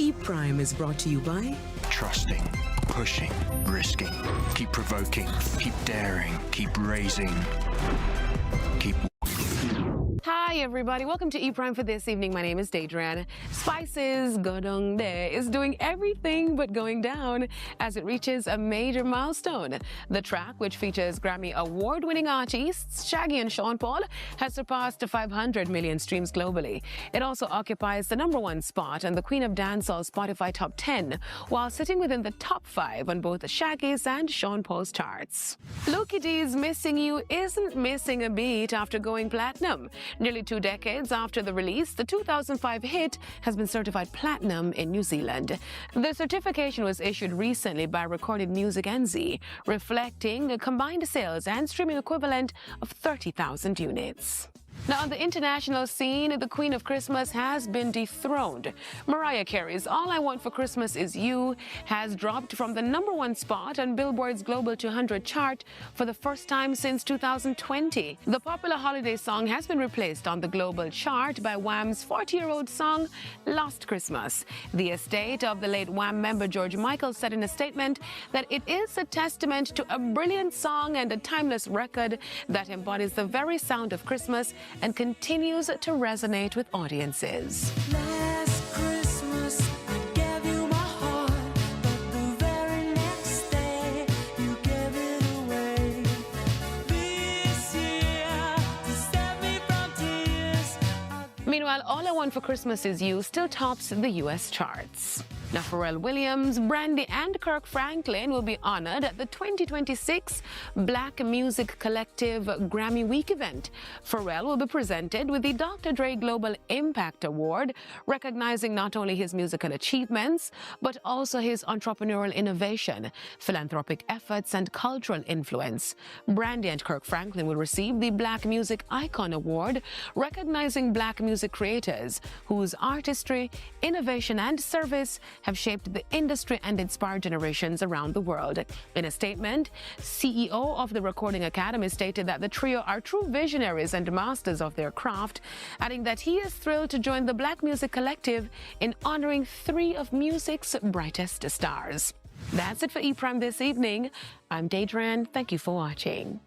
ePrime is brought to you by Trusting, pushing, risking. Keep provoking, keep daring, keep raising, keep... Hi everybody, welcome to ePrime for this evening. My name is Deidran. Spices Dung Day is doing everything but going down as it reaches a major milestone. The track, which features Grammy award-winning artists Shaggy and Sean Paul, has surpassed 500 million streams globally. It also occupies the #1 spot on the Queen of Dancehall Spotify Top 10, while sitting within the top 5 on both Shaggy's and Sean Paul's charts. Lukie D's Missing You isn't missing a beat after going platinum. Nearly 2 decades after the release, the 2005 hit has been certified platinum in New Zealand. The certification was issued recently by Recorded Music NZ, reflecting a combined sales and streaming equivalent of 30,000 units. Now, on the international scene, the Queen of Christmas has been dethroned. Mariah Carey's All I Want for Christmas Is You has dropped from the #1 spot on Billboard's Global 200 chart for the first time since 2020. The popular holiday song has been replaced on the global chart by Wham's 40-year-old song, Last Christmas. The estate of the late Wham member George Michael said in a statement that it is a testament to a brilliant song and a timeless record that embodies the very sound of Christmas and continues to resonate with audiences. Last Christmas, I gave you my heart, but the very next day, you gave it away. This year, to save me from tears. Meanwhile, All I Want for Christmas Is You still tops the US charts. Now, Pharrell Williams, Brandy, and Kirk Franklin will be honored at the 2026 Black Music Collective Grammy Week event. Pharrell will be presented with the Dr. Dre Global Impact Award, recognizing not only his musical achievements, but also his entrepreneurial innovation, philanthropic efforts, and cultural influence. Brandy and Kirk Franklin will receive the Black Music Icon Award, recognizing Black music creators whose artistry, innovation, and service have shaped the industry and inspired generations around the world. In a statement, CEO of the Recording Academy stated that the trio are true visionaries and masters of their craft, adding that he is thrilled to join the Black Music Collective in honoring 3 of music's brightest stars. That's it for ePrime this evening. I'm Deidran. Thank you for watching.